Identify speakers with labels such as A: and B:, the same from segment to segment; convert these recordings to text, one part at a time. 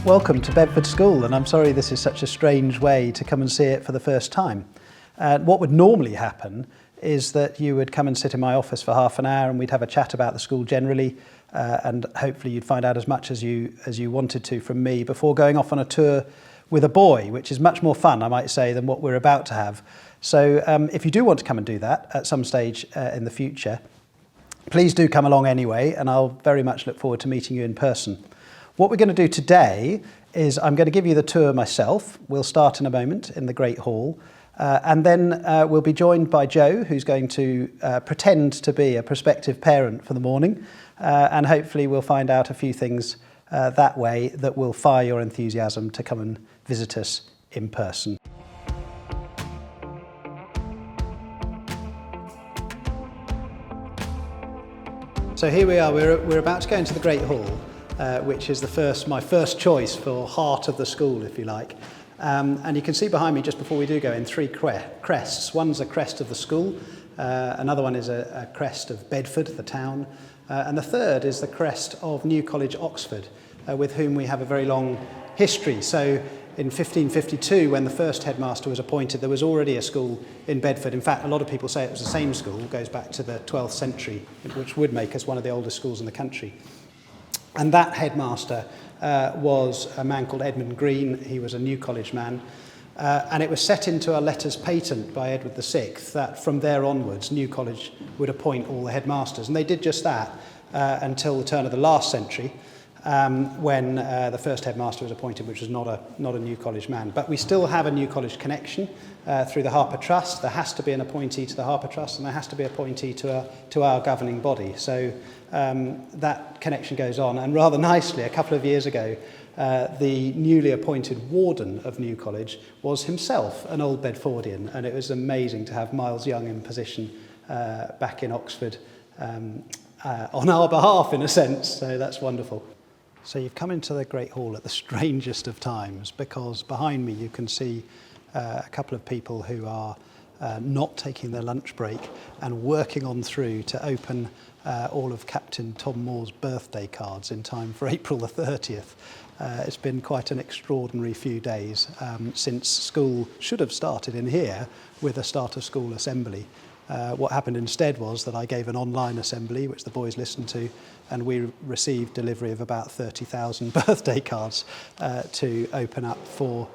A: Welcome to Bedford School, and I'm sorry this is such a strange way to come and see it for the first time. What would normally happen is that you would come and sit in my office for half an hour and we'd have a chat about the school generally, and hopefully you'd find out as much as you wanted to from me before going off on a tour with a boy, which is much more fun, I might say, than what we're about to have. So if you do want to come and do that at some stage in the future, please do come along anyway, and I'll very much look forward to meeting you in person. What we're going to do today is I'm going to give you the tour myself. We'll start in a moment in the Great Hall, and then we'll be joined by Joe, who's going to pretend to be a prospective parent for the morning, and hopefully we'll find out a few things that way that will fire your enthusiasm to come and visit us in person. So here we are, we're about to go into the Great Hall, which is my first choice for heart of the school, if you like. And you can see behind me, just before we do go in, three crests. One's a crest of the school, another one is a crest of Bedford, the town, and the third is the crest of New College, Oxford, with whom we have a very long history. So in 1552, when the first headmaster was appointed, there was already a school in Bedford. In fact, a lot of people say it was the same school, it goes back to the 12th century, which would make us one of the oldest schools in the country. And that headmaster was a man called Edmund Green. He was a New College man. And it was set into a letters patent by Edward VI that from there onwards, New College would appoint all the headmasters. And they did just that until the turn of the last century, when the first headmaster was appointed, which was not a New College man. But we still have a New College connection through the Harper Trust. There has to be an appointee to the Harper Trust, and there has to be an appointee to our governing body. So that connection goes on. And rather nicely, a couple of years ago, the newly appointed warden of New College was himself an old Bedfordian, and it was amazing to have Miles Young in position back in Oxford on our behalf, in a sense. So that's wonderful. So you've come into the Great Hall at the strangest of times, because behind me you can see a couple of people who are not taking their lunch break and working on through to open all of Captain Tom Moore's birthday cards in time for April the 30th. It's been quite an extraordinary few days since school should have started in here with a start of school assembly. What happened instead was that I gave an online assembly, which the boys listened to, and we received delivery of about 30,000 birthday cards to open up for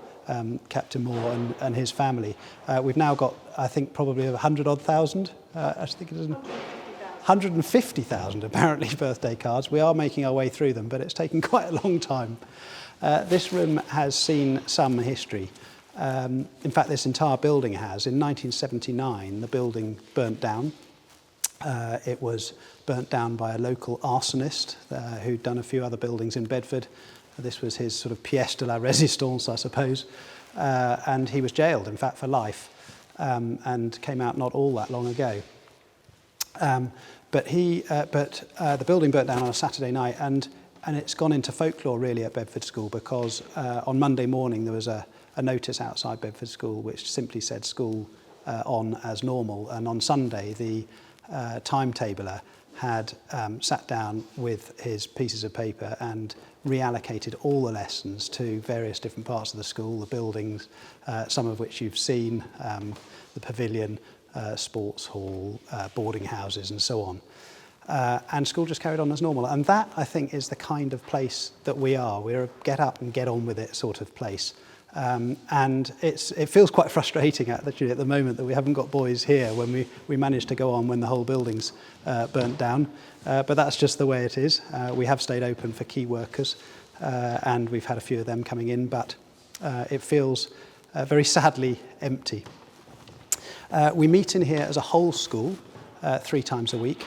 A: Captain Moore and his family. We've now got, I think, probably 100,000. I think it is 150,000 apparently birthday cards. We are making our way through them, but it's taken quite a long time. This room has seen some history. In fact, this entire building has. In 1979, the building burnt down. It was burnt down by a local arsonist who'd done a few other buildings in Bedford. This was his sort of pièce de la résistance, I suppose. And he was jailed, in fact, for life, and came out not all that long ago. But the building burnt down on a Saturday night, and it's gone into folklore really at Bedford School, because on Monday morning there was a notice outside Bedford School which simply said school on as normal, and on Sunday the timetabler had sat down with his pieces of paper and reallocated all the lessons to various different parts of the school, the buildings, some of which you've seen, the pavilion, sports hall, boarding houses and so on. And school just carried on as normal. And that, I think, is the kind of place that we are. We're a get up and get on with it sort of place. And it feels quite frustrating actually at the moment that we haven't got boys here when we managed to go on when the whole building's burnt down. But that's just the way it is. We have stayed open for key workers, and we've had a few of them coming in, but it feels very sadly empty. We meet in here as a whole school 3 times a week.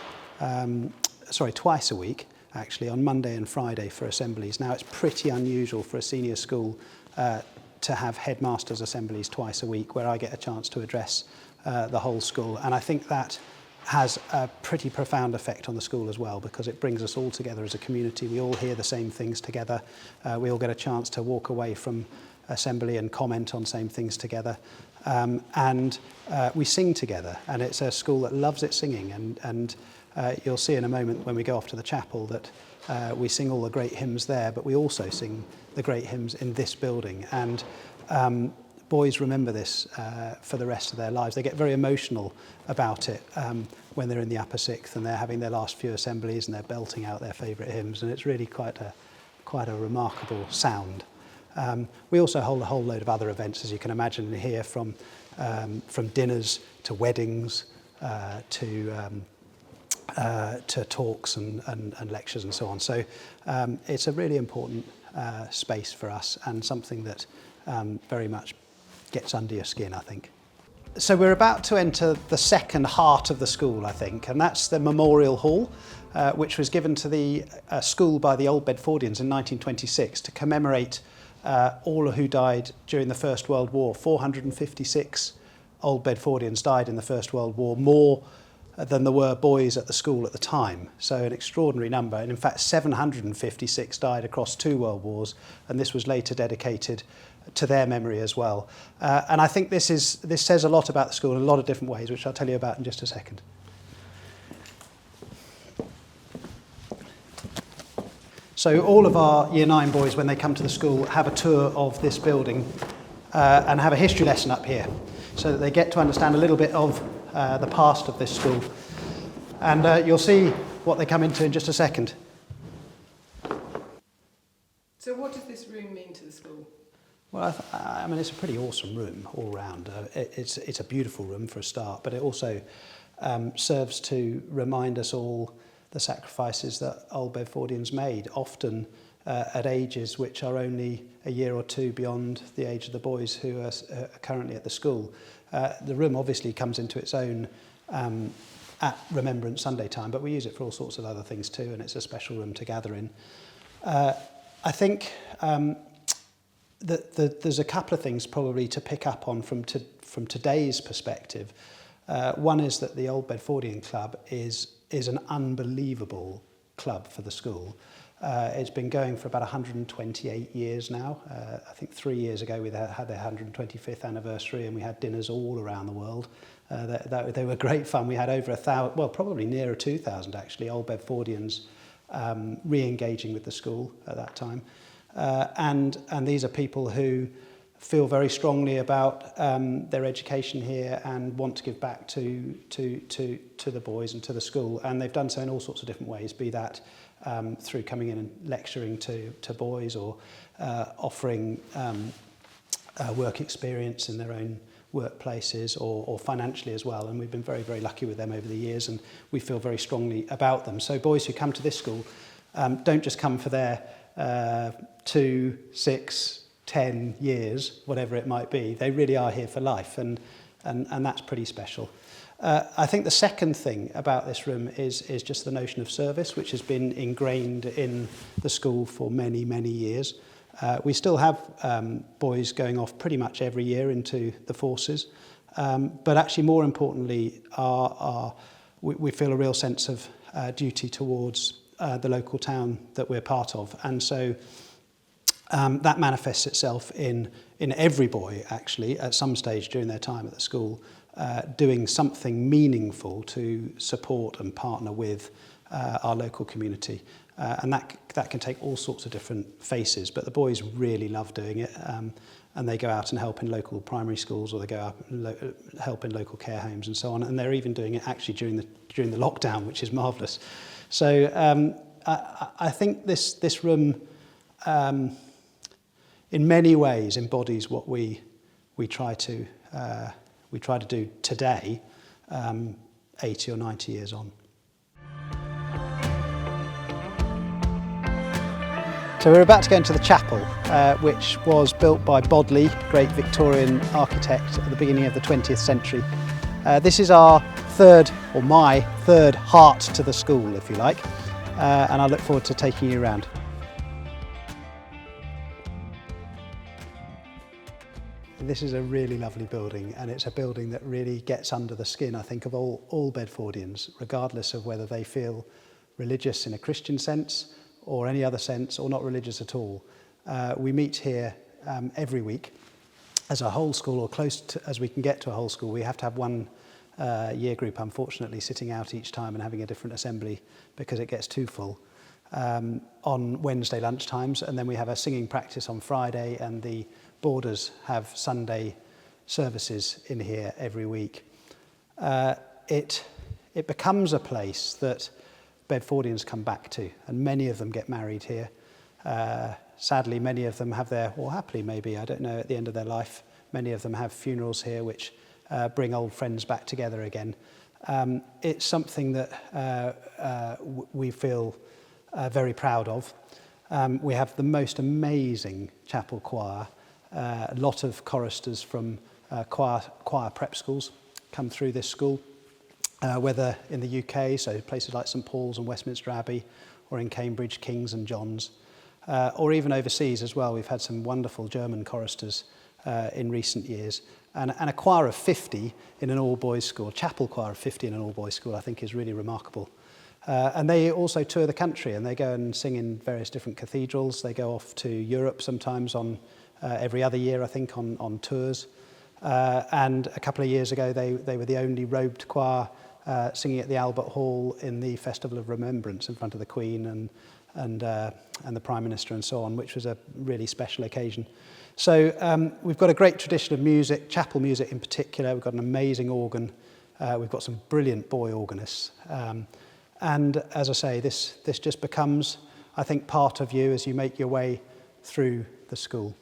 A: Twice a week, actually, on Monday and Friday for assemblies. Now, it's pretty unusual for a senior school to have headmasters' assemblies twice a week, where I get a chance to address the whole school. And I think that has a pretty profound effect on the school as well, because it brings us all together as a community. We all hear the same things together. We all get a chance to walk away from assembly and comment on same things together. And we sing together, and it's a school that loves its singing, and you'll see in a moment when we go off to the chapel that We sing all the great hymns there, but we also sing the great hymns in this building. And boys remember this for the rest of their lives. They get very emotional about it when they're in the upper sixth and they're having their last few assemblies and they're belting out their favourite hymns, and it's really quite a remarkable sound. We also hold a whole load of other events, as you can imagine here, from dinners to weddings to talks and lectures and so on. So it's a really important space for us, and something that very much gets under your skin, I think. So we're about to enter the second heart of the school, I think, and that's the Memorial Hall, which was given to the school by the Old Bedfordians in 1926 to commemorate all who died during the First World War. 456 Old Bedfordians died in the First World War, more than there were boys at the school at the time. So an extraordinary number. And in fact, 756 died across 2 world wars, and this was later dedicated to their memory as well. And I think this says a lot about the school in a lot of different ways, which I'll tell you about in just a second. So all of our Year 9 boys, when they come to the school, have a tour of this building and have a history lesson up here, so that they get to understand a little bit of the past of this school. And you'll see what they come into in just a second.
B: So what does this room mean to the school?
A: Well, I mean, it's a pretty awesome room all round. It's a beautiful room for a start, but it also serves to remind us all the sacrifices that Old Bedfordians made, often at ages which are only a year or two beyond the age of the boys who are currently at the school. The room obviously comes into its own at Remembrance Sunday time, but we use it for all sorts of other things too, and it's a special room to gather in. I think that there's a couple of things probably to pick up on from today's perspective. One is that the Old Bedfordian Club is an unbelievable club for the school. It's been going for about 128 years now. I think 3 years ago we had their 125th anniversary, and we had dinners all around the world. They were great fun. We had over 1,000, well, probably nearer 2,000 actually, Old Bedfordians re-engaging with the school at that time. And these are people who feel very strongly about their education here and want to give back to the boys and to the school. And they've done so in all sorts of different ways, be that through coming in and lecturing to boys, or offering work experience in their own workplaces, or financially as well. And we've been very, very lucky with them over the years, and we feel very strongly about them. So boys who come to this school don't just come for their 2, 6, 10 years, whatever it might be. They really are here for life, and that's pretty special. I think the second thing about this room is just the notion of service, which has been ingrained in the school for many, many years. We still have boys going off pretty much every year into the forces, but actually more importantly, we feel a real sense of duty towards the local town that we're part of. And so that manifests itself in every boy, actually, at some stage during their time at the school, doing something meaningful to support and partner with our local community. And that can take all sorts of different faces, but the boys really love doing it. And they go out and help in local primary schools, or they go out and help in local care homes and so on. And they're even doing it actually during the lockdown, which is marvellous. So I think this room, in many ways, embodies what we try to do today, 80 or 90 years on. So we're about to go into the chapel, which was built by Bodley, great Victorian architect at the beginning of the 20th century. This is our my third heart to the school, if you like, and I look forward to taking you around. This is a really lovely building, and it's a building that really gets under the skin, I think, of all Bedfordians, regardless of whether they feel religious in a Christian sense or any other sense, or not religious at all. We meet here every week as a whole school, or close to, as we can get to a whole school. We have to have one year group, unfortunately, sitting out each time and having a different assembly because it gets too full. on Wednesday lunchtimes, and then we have a singing practice on Friday, and the boarders have Sunday services in here every week. It becomes a place that Bedfordians come back to, and many of them get married here. Sadly, many of them have their, or happily maybe, I don't know, at the end of their life, many of them have funerals here which bring old friends back together again. It's something that we feel very proud of. We have the most amazing chapel choir. A lot of choristers from choir prep schools come through this school, whether in the UK, so places like St Paul's and Westminster Abbey, or in Cambridge, King's and John's, or even overseas as well. We've had some wonderful German choristers in recent years. And a choir of 50 in an all-boys school, a chapel choir of 50 in an all-boys school, I think is really remarkable. And they also tour the country, and they go and sing in various different cathedrals. They go off to Europe sometimes on every other year, I think, on tours. And a couple of years ago, they were the only robed choir singing at the Albert Hall in the Festival of Remembrance in front of the Queen and the Prime Minister and so on, which was a really special occasion. So we've got a great tradition of music, chapel music in particular. We've got an amazing organ. We've got some brilliant boy organists. And as I say, this just becomes, I think, part of you as you make your way through the school.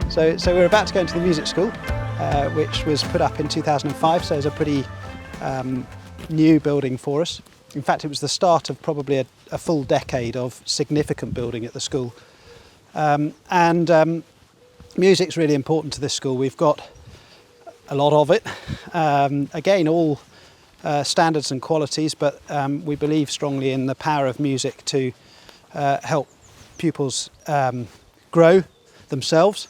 A: So we're about to go into the music school, which was put up in 2005, so it's a pretty new building for us. In fact, it was the start of probably a full decade of significant building at the school. Music's really important to this school. We've got a lot of it. Again, all standards and qualities, but we believe strongly in the power of music to help pupils grow themselves.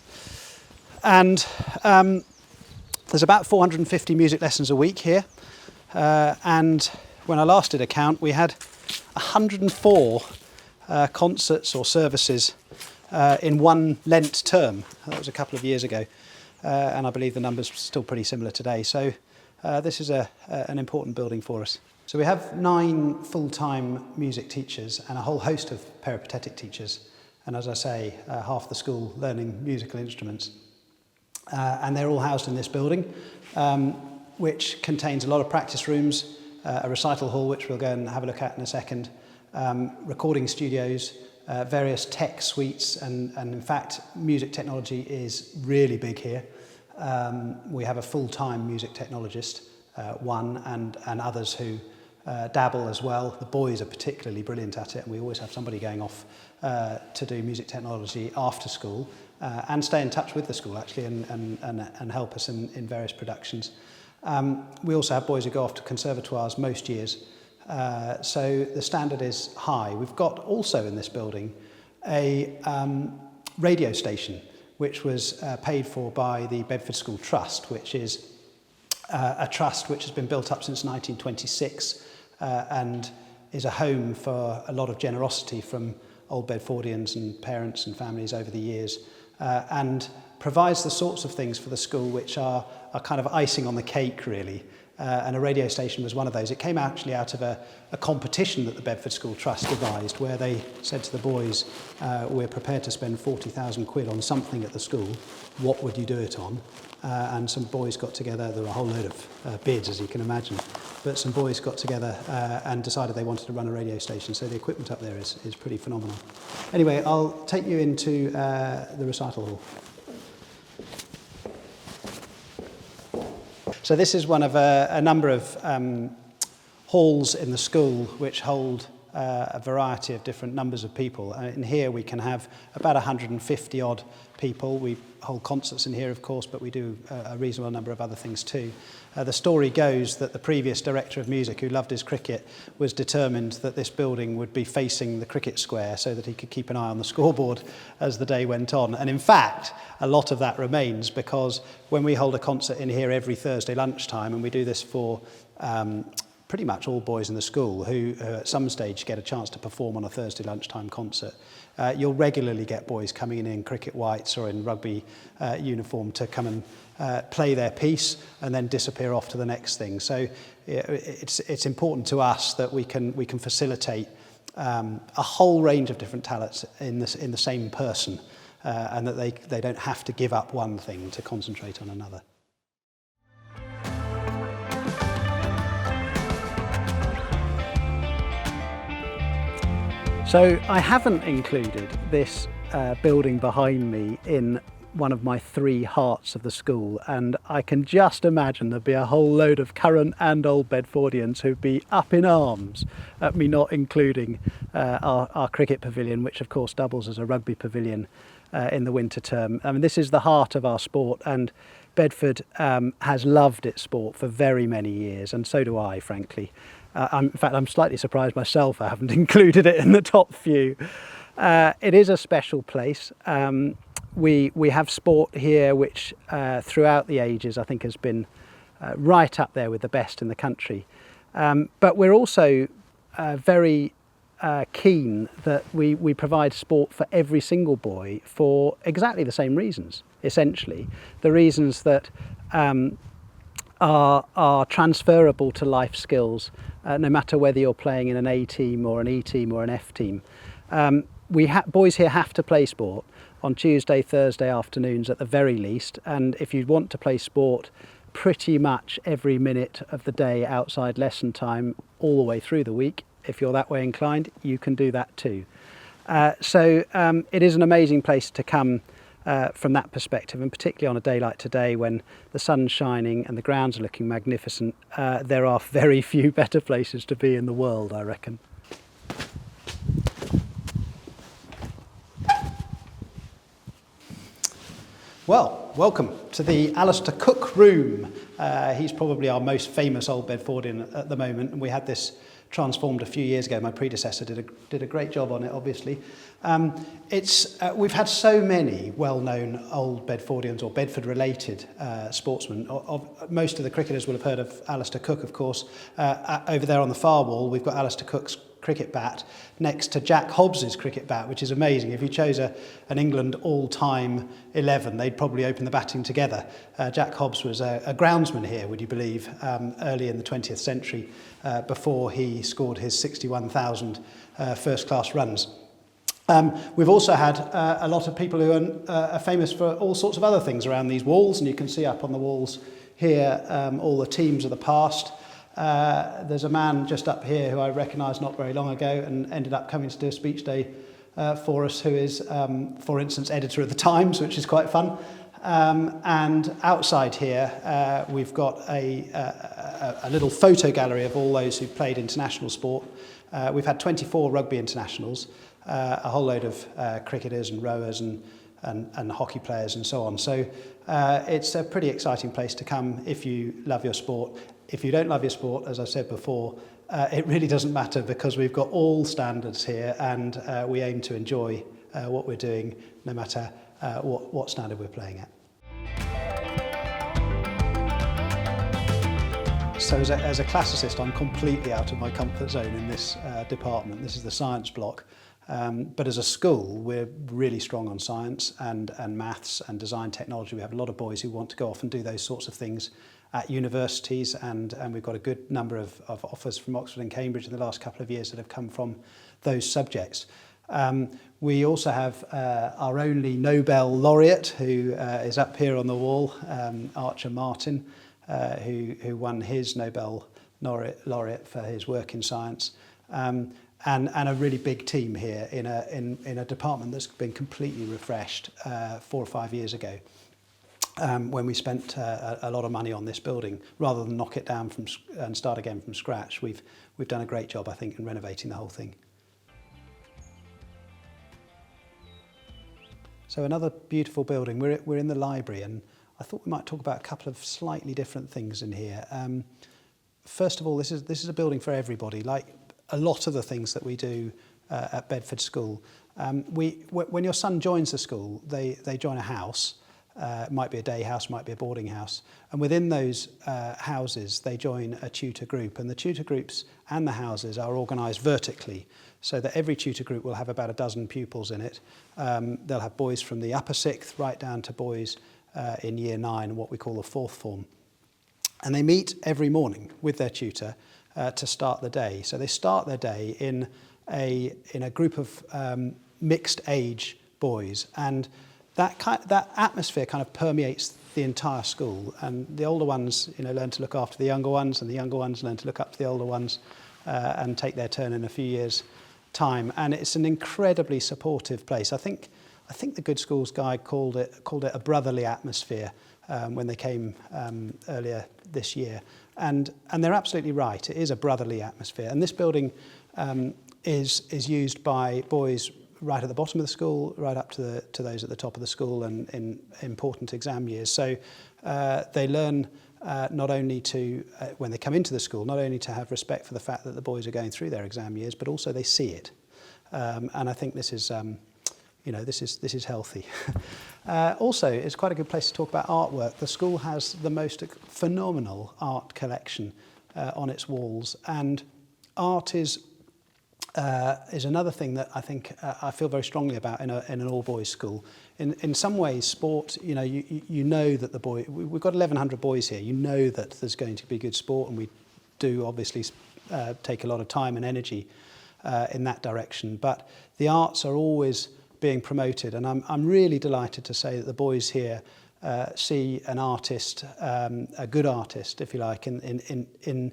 A: And there's about 450 music lessons a week here. And when I last did a count, we had 104 concerts or services in one Lent term. That was a couple of years ago. And I believe the number's still pretty similar today. So this is an important building for us. So we have 9 full-time music teachers and a whole host of peripatetic teachers. And as I say, half the school learning musical instruments. And they're all housed in this building, which contains a lot of practice rooms, a recital hall, which we'll go and have a look at in a second, recording studios, various tech suites, and in fact, music technology is really big here. We have a full-time music technologist, one, and others who dabble as well. The boys are particularly brilliant at it, and we always have somebody going off to do music technology after school, and stay in touch with the school, actually, and help us in various productions. We also have boys who go off to conservatoires most years, so the standard is high. We've got also in this building a radio station, which was paid for by the Bedford School Trust, which is a trust which has been built up since 1926 and is a home for a lot of generosity from old Bedfordians and parents and families over the years, and provides the sorts of things for the school which are kind of icing on the cake, really. And a radio station was one of those. It came actually out of a competition that the Bedford School Trust devised, where they said to the boys, we're prepared to spend 40,000 quid on something at the school. What would you do it on? And some boys got together. There were a whole load of bids, as you can imagine. But some boys got together and decided they wanted to run a radio station. So the equipment up there is pretty phenomenal. Anyway, I'll take you into the recital hall. So this is one of a number of halls in the school which hold a variety of different numbers of people. In here we can have about 150 odd people. We hold concerts in here, of course, but we do a reasonable number of other things too. The story goes that the previous director of music, who loved his cricket, was determined that this building would be facing the cricket square so that he could keep an eye on the scoreboard as the day went on. And in fact, a lot of that remains, because when we hold a concert in here every Thursday lunchtime, and we do this for pretty much all boys in the school who at some stage get a chance to perform on a Thursday lunchtime concert. You'll regularly get boys coming in cricket whites or in rugby uniform to come and play their piece and then disappear off to the next thing. So it's important to us that we can facilitate a whole range of different talents in the same person, and that they don't have to give up one thing to concentrate on another. So I haven't included this building behind me in one of my 3 hearts of the school, and I can just imagine there'd be a whole load of current and old Bedfordians who'd be up in arms at me not including our cricket pavilion, which of course doubles as a rugby pavilion in the winter term. I mean, this is the heart of our sport, and Bedford has loved its sport for very many years, and so do I, frankly. In fact, I'm slightly surprised myself I haven't included it in the top few. It is a special place. We have sport here which throughout the ages I think has been right up there with the best in the country. But we're also very keen that we provide sport for every single boy for exactly the same reasons, essentially. The reasons that are transferable to life skills, no matter whether you're playing in an A team or an E team or an F team. Boys here have to play sport on Tuesday, Thursday afternoons at the very least, and if you want to play sport pretty much every minute of the day outside lesson time all the way through the week, if you're that way inclined, you can do that too. So it is an amazing place to come from that perspective, and particularly on a day like today when the sun's shining and the grounds are looking magnificent. There are very few better places to be in the world, I reckon. Well, welcome to the Alastair Cook room. He's probably our most famous old Bedfordian at the moment, and we had this transformed a few years ago. My predecessor did a great job on it, obviously. We've had so many well-known old Bedfordians or Bedford-related sportsmen. Most of the cricketers will have heard of Alastair Cook, of course. Over there on the far wall, we've got Alastair Cook's cricket bat next to Jack Hobbs's cricket bat, which is amazing. If you chose an England all-time 11, they'd probably open the batting together. Jack Hobbs was a groundsman here, would you believe, early in the 20th century, before he scored his 61,000 first-class runs. We've also had a lot of people who are famous for all sorts of other things around these walls, and you can see up on the walls here all the teams of the past. There's a man just up here who I recognised not very long ago and ended up coming to do a speech day for us, who is, for instance, editor of the Times, which is quite fun. And outside here, we've got a little photo gallery of all those who played international sport. We've had 24 rugby internationals, a whole load of cricketers and rowers and hockey players and so on. So it's a pretty exciting place to come if you love your sport. If you don't love your sport, as I said before, it really doesn't matter, because we've got all standards here, and we aim to enjoy what we're doing, no matter what standard we're playing at. So as a classicist, I'm completely out of my comfort zone in this department. This is the science block. But as a school, we're really strong on science and maths and design technology. We have a lot of boys who want to go off and do those sorts of things at universities, and we've got a good number of offers from Oxford and Cambridge in the last couple of years that have come from those subjects. We also have our only Nobel laureate, who is up here on the wall, Archer Martin, who won his Nobel laureate for his work in science. And a really big team here in a department that's been completely refreshed 4 or 5 years ago, when we spent a lot of money on this building. Rather than knock it down and start again from scratch, we've done a great job, I think, in renovating the whole thing. So another beautiful building. We're in the library, and I thought we might talk about a couple of slightly different things in here. First of all, this is a building for everybody. Like a lot of the things that we do at Bedford School, when your son joins the school, they join a house, might be a day house, might be a boarding house. And within those houses, they join a tutor group. And the tutor groups and the houses are organised vertically, so that every tutor group will have about a dozen pupils in it. They'll have boys from the upper sixth right down to boys in year 9, what we call the fourth form. And they meet every morning with their tutor to start the day. So they start their day in a group of mixed age boys, and that atmosphere kind of permeates the entire school. And the older ones, learn to look after the younger ones, and the younger ones learn to look up to the older ones and take their turn in a few years' time. And it's an incredibly supportive place. I think the Good Schools Guide called it a brotherly atmosphere when they came earlier this year, and they're absolutely right. It is a brotherly atmosphere, and this building is used by boys right at the bottom of the school, right up to those at the top of the school, and in important exam years. So they learn not only to, when they come into the school, not only to have respect for the fact that the boys are going through their exam years, but also they see it, and I think this is. This is healthy. Also, it's quite a good place to talk about artwork. The school has the most phenomenal art collection on its walls, and art is another thing that I think I feel very strongly about in an all-boys school. In some ways, sport, you know that we've got 1,100 boys here. You know that there's going to be good sport, and we do obviously take a lot of time and energy in that direction. But the arts are always being promoted, and I'm really delighted to say that the boys here see an artist, a good artist, if you like, in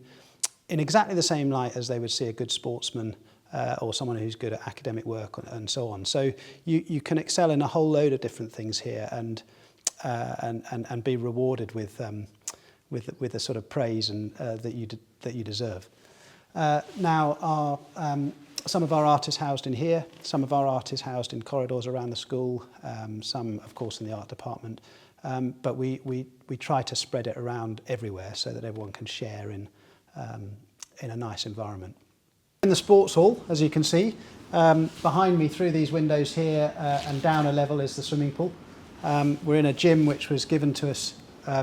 A: exactly the same light as they would see a good sportsman or someone who's good at academic work and so on. So you can excel in a whole load of different things here, and be rewarded with the sort of praise and that you deserve. Now, some of our art is housed in here, some of our art is housed in corridors around the school, some, of course, in the art department, but we try to spread it around everywhere so that everyone can share in a nice environment. In the sports hall, as you can see, behind me through these windows here and down a level is the swimming pool. We're in a gym which was given to us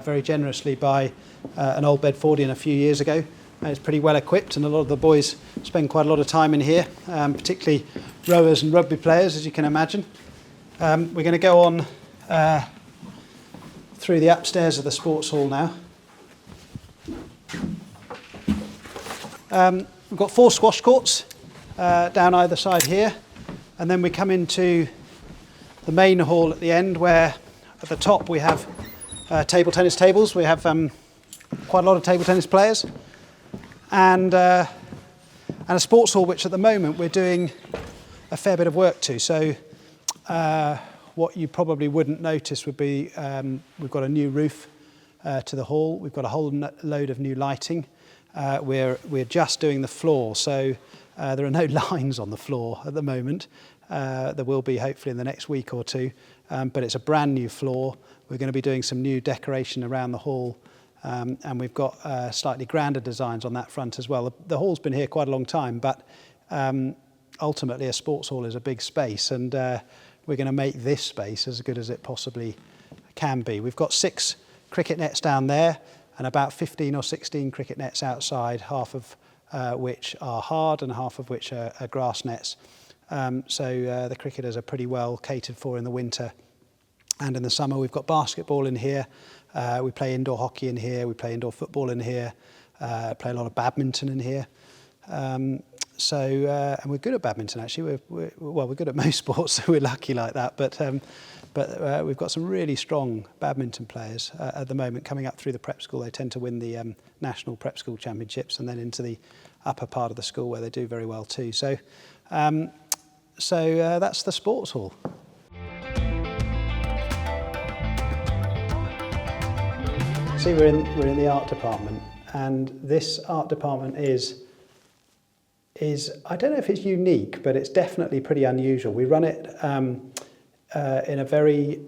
A: very generously by an old Bedfordian a few years ago. It's pretty well equipped, and a lot of the boys spend quite a lot of time in here, particularly rowers and rugby players, as you can imagine. We're going to go on through the upstairs of the sports hall now. We've got 4 squash courts down either side here, and then we come into the main hall at the end, where at the top we have table tennis tables. We have quite a lot of table tennis players. And a sports hall which at the moment we're doing a fair bit of work to. So what you probably wouldn't notice would be we've got a new roof to the hall. We've got a whole load of new lighting. We're just doing the floor, so there are no lines on the floor at the moment. There will be hopefully in the next week or two, but it's a brand new floor. We're going to be doing some new decoration around the hall. And we've got slightly grander designs on that front as well. The hall's been here quite a long time, but ultimately a sports hall is a big space, and we're going to make this space as good as it possibly can be. We've got 6 cricket nets down there and about 15 or 16 cricket nets outside, half of which are hard and half of which are grass nets. So the cricketers are pretty well catered for in the winter. And in the summer we've got basketball in here. We play indoor hockey in here, we play indoor football in here, play a lot of badminton in here. And we're good at badminton actually. We're good at most sports, so we're lucky like that. But we've got some really strong badminton players at the moment coming up through the prep school. They tend to win the national prep school championships, and then into the upper part of the school where they do very well too. So that's the sports hall. See, we're in the art department, and this art department is I don't know if it's unique, but it's definitely pretty unusual. We run it in a very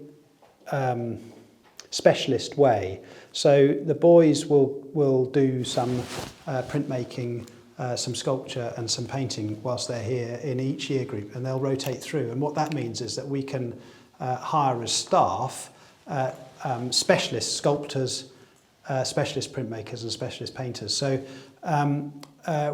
A: specialist way. So the boys will do some printmaking, some sculpture and some painting whilst they're here in each year group, and they'll rotate through. And what that means is that we can hire as staff specialist sculptors, specialist printmakers and specialist painters. So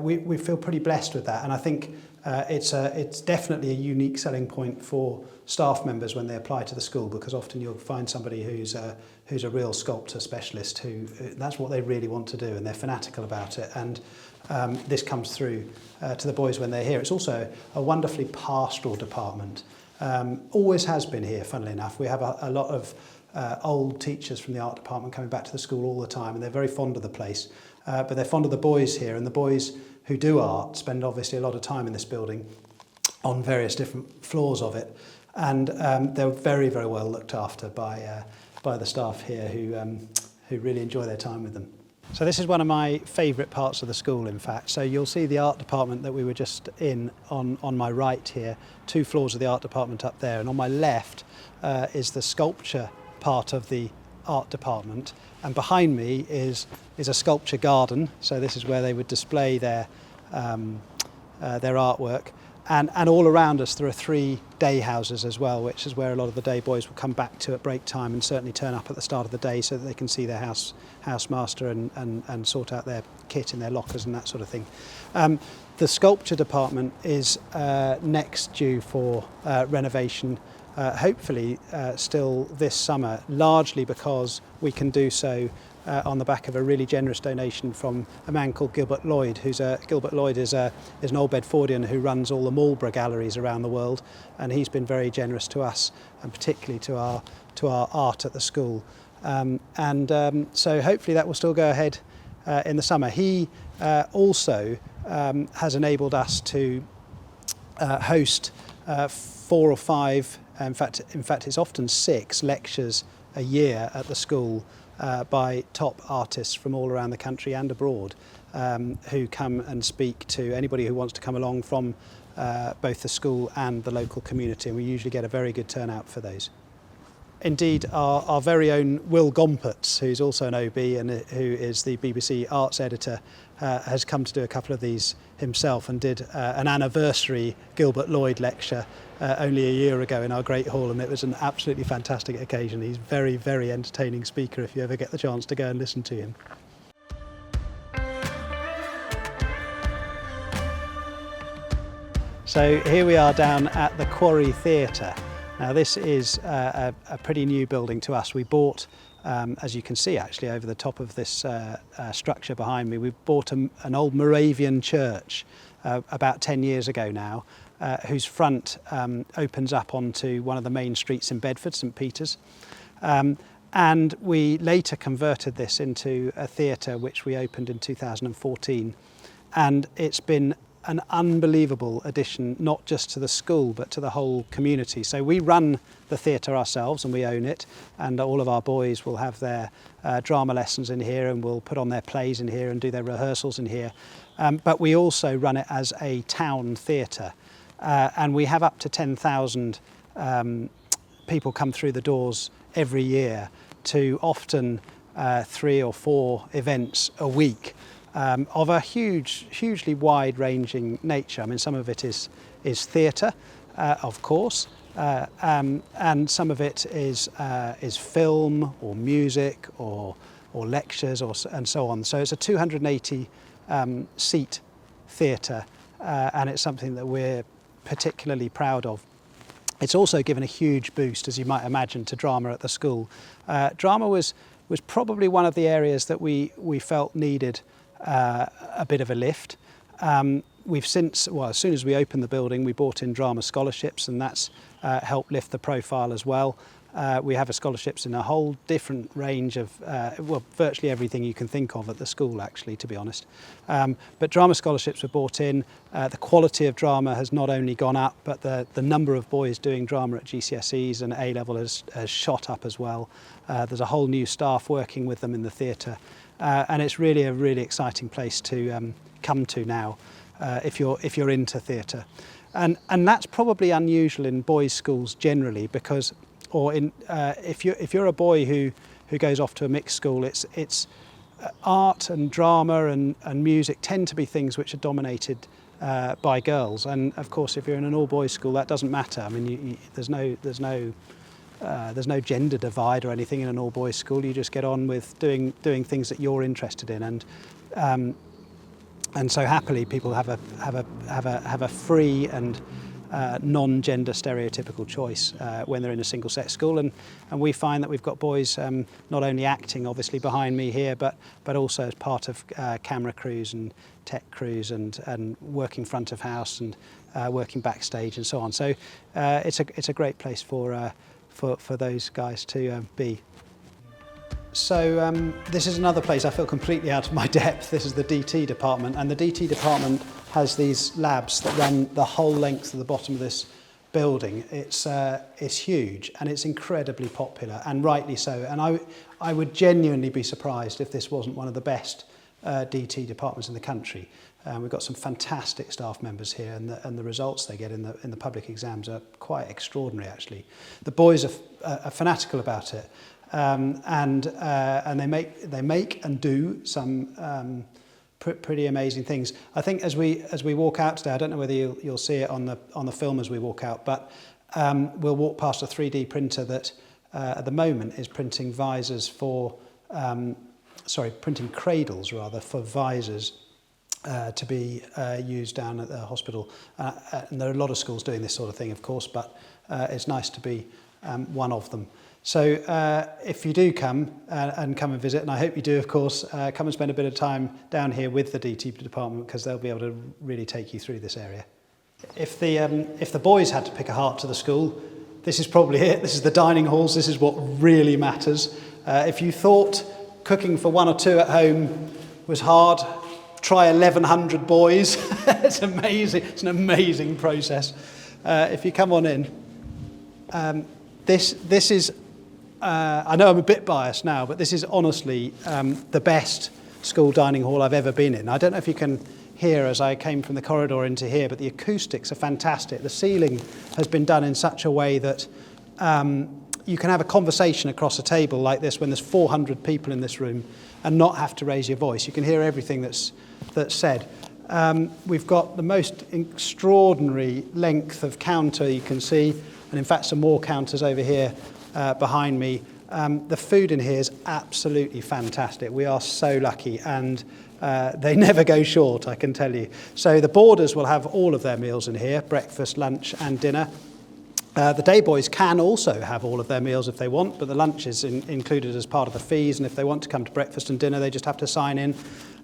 A: we feel pretty blessed with that, and I think it's definitely a unique selling point for staff members when they apply to the school, because often you'll find somebody who's a real sculptor specialist who that's what they really want to do and they're fanatical about it, and this comes through to the boys when they're here. It's also a wonderfully pastoral department. Always has been here, funnily enough. We have a lot of old teachers from the art department coming back to the school all the time, and they're very fond of the place. But they're fond of the boys here, and the boys who do art spend obviously a lot of time in this building on various different floors of it, and they're very, very well looked after by the staff here who really enjoy their time with them. So this is one of my favourite parts of the school, in fact. So you'll see the art department that we were just in on my right here, 2 floors of the art department up there, and on my left is the sculpture part of the art department, and behind me is a sculpture garden. So this is where they would display their artwork, and all around us there are 3 day houses as well, which is where a lot of the day boys will come back to at break time and certainly turn up at the start of the day so that they can see their housemaster and sort out their kit in their lockers and that sort of thing. The sculpture department is next due for renovation, hopefully still this summer, largely because we can do so on the back of a really generous donation from a man called Gilbert Lloyd. Gilbert Lloyd is an old Bedfordian who runs all the Marlborough galleries around the world, and he's been very generous to us, and particularly to our art at the school. So hopefully that will still go ahead in the summer. He also has enabled us to host 4 or 5, in fact it's often 6 lectures a year at the school by top artists from all around the country and abroad, who come and speak to anybody who wants to come along from both the school and the local community, and we usually get a very good turnout for those. Indeed, our very own Will Gompertz, who's also an OB and who is the BBC Arts Editor, has come to do a couple of these himself and did an anniversary Gilbert Lloyd lecture only a year ago in our Great Hall, and it was an absolutely fantastic occasion. He's a very, very entertaining speaker if you ever get the chance to go and listen to him. So here we are down at the Quarry Theater. Now this is a pretty new building to us. We bought, as you can see actually over the top of this structure behind me, we bought an old Moravian church about 10 years ago now, whose front opens up onto one of the main streets in Bedford, St Peter's. And we later converted this into a theatre which we opened in 2014. And it's been an unbelievable addition, not just to the school, but to the whole community. So we run the theatre ourselves and we own it, and all of our boys will have their drama lessons in here, and will put on their plays in here and do their rehearsals in here. But we also run it as a town theatre, and we have up to 10,000 people come through the doors every year to often 3 or 4 events a week. Of a hugely wide-ranging nature. I mean, some of it is theatre, of course, and some of it is film or music or lectures and so on. So it's a 280 seat theatre, and it's something that we're particularly proud of. It's also given a huge boost, as you might imagine, to drama at the school. Drama was probably one of the areas that we felt needed a bit of a lift. We've since, well, as soon as we opened the building, we brought in drama scholarships, and that's helped lift the profile as well. We have scholarships in a whole different range of, well, virtually everything you can think of at the school, actually, to be honest. But drama scholarships were brought in. The quality of drama has not only gone up, but the number of boys doing drama at GCSEs and A-level has shot up as well. There's a whole new staff working with them in the theatre. And it's really a really exciting place to come to now if you're into theatre, and that's probably unusual in boys' schools generally, because if you're a boy who goes off to a mixed school, it's art and drama and music tend to be things which are dominated by girls, and of course if you're in an all boys school that doesn't matter. I mean there's no there's no gender divide or anything in an all-boys school. You just get on with doing things that you're interested in, and so happily people have a free and non-gender stereotypical choice when they're in a single-sex school, and we find that we've got boys not only acting obviously behind me here, but also as part of camera crews and tech crews and working front of house and working backstage and so on. So it's a great place for those guys to be. So this is another place I feel completely out of my depth. This is the DT department, and the DT department has these labs that run the whole length of the bottom of this building. It's huge and it's incredibly popular, and rightly so. And I would genuinely be surprised if this wasn't one of the best DT departments in the country. We've got some fantastic staff members here, and the results they get in the public exams are quite extraordinary. Actually, the boys are fanatical about it. And they make and do some pretty amazing things. I think as we walk out today, I don't know whether you'll see it on the film as we walk out, but we'll walk past a 3D printer that at the moment is printing visors for printing cradles rather for visors to be used down at the hospital. And there are a lot of schools doing this sort of thing, of course, but it's nice to be one of them. So if you do come and visit, and I hope you do, of course, come and spend a bit of time down here with the DT department, because they'll be able to really take you through this area. If the boys had to pick a heart to the school, this is probably it. This is the dining halls. This is what really matters. If you thought cooking for one or two at home was hard, try 1,100 boys. It's amazing. It's an amazing process. If you come on in, this is. I know I'm a bit biased now, but this is honestly the best school dining hall I've ever been in. I don't know if you can hear as I came from the corridor into here, but the acoustics are fantastic. The ceiling has been done in such a way that you can have a conversation across a table like this when there's 400 people in this room and not have to raise your voice. You can hear everything that's said. We've got the most extraordinary length of counter you can see, and in fact some more counters over here behind me. The food in here is absolutely fantastic. We are so lucky, and they never go short, I can tell you. So the boarders will have all of their meals in here, breakfast, lunch and dinner. The day boys can also have all of their meals if they want, but the lunch is included as part of the fees, and if they want to come to breakfast and dinner, they just have to sign in,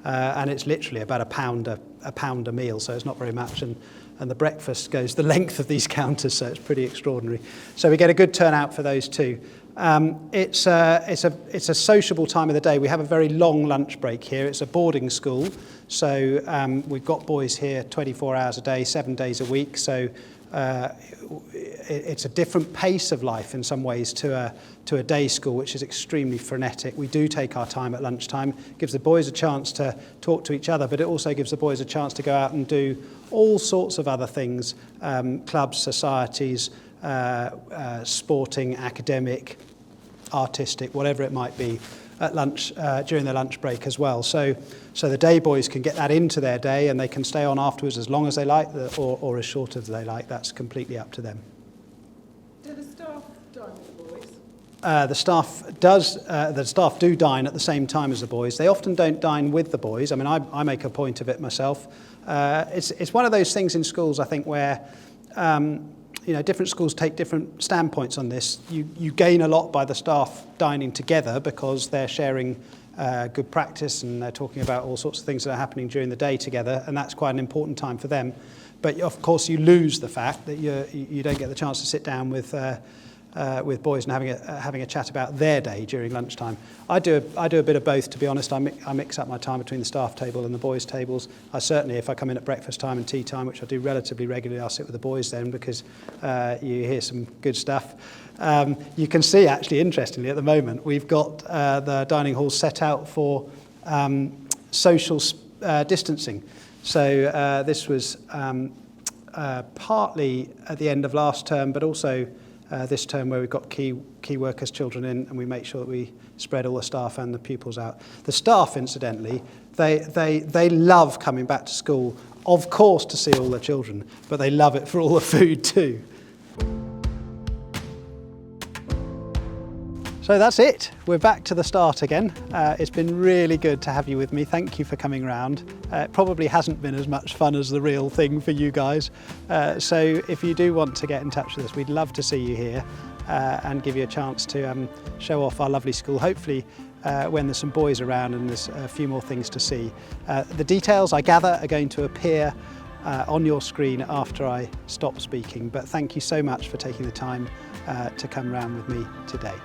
A: and it's literally about a pound a meal, so it's not very much, and the breakfast goes the length of these counters, so it's pretty extraordinary. So we get a good turnout for those too. It's a sociable time of the day. We have a very long lunch break here. It's a boarding school, so we've got boys here 24 hours a day, 7 days a week, so it's a different pace of life in some ways to a day school, which is extremely frenetic. We do take our time at lunchtime. It gives the boys a chance to talk to each other, but it also gives the boys a chance to go out and do all sorts of other things, clubs, societies, sporting, academic, artistic, whatever it might be, at lunch, during their lunch break as well. So the day boys can get that into their day, and they can stay on afterwards as long as they like, or as short as they like. That's completely up to them.
B: Do the staff dine with the boys?
A: The staff do dine at the same time as the boys. They often don't dine with the boys. I mean, I make a point of it myself. It's one of those things in schools, I think, where different schools take different standpoints on this. You gain a lot by the staff dining together because they're sharing good practice, and they're talking about all sorts of things that are happening during the day together, and that's quite an important time for them. But of course you lose the fact that you don't get the chance to sit down with boys and having a chat about their day during lunchtime. I do a bit of both, to be honest. I mix up my time between the staff table and the boys' tables. I certainly, if I come in at breakfast time and tea time, which I do relatively regularly, I'll sit with the boys then, because you hear some good stuff. You can see, actually, interestingly, at the moment, we've got the dining hall set out for social distancing. So this was partly at the end of last term, but also this term where we've got key workers' children in, and we make sure that we spread all the staff and the pupils out. The staff, incidentally, they love coming back to school, of course, to see all the children, but they love it for all the food too. So that's it. We're back to the start again. It's been really good to have you with me. Thank you for coming round. It probably hasn't been as much fun as the real thing for you guys. So if you do want to get in touch with us, we'd love to see you here and give you a chance to show off our lovely school. Hopefully when there's some boys around and there's a few more things to see. The details, I gather, are going to appear on your screen after I stop speaking. But thank you so much for taking the time to come round with me today.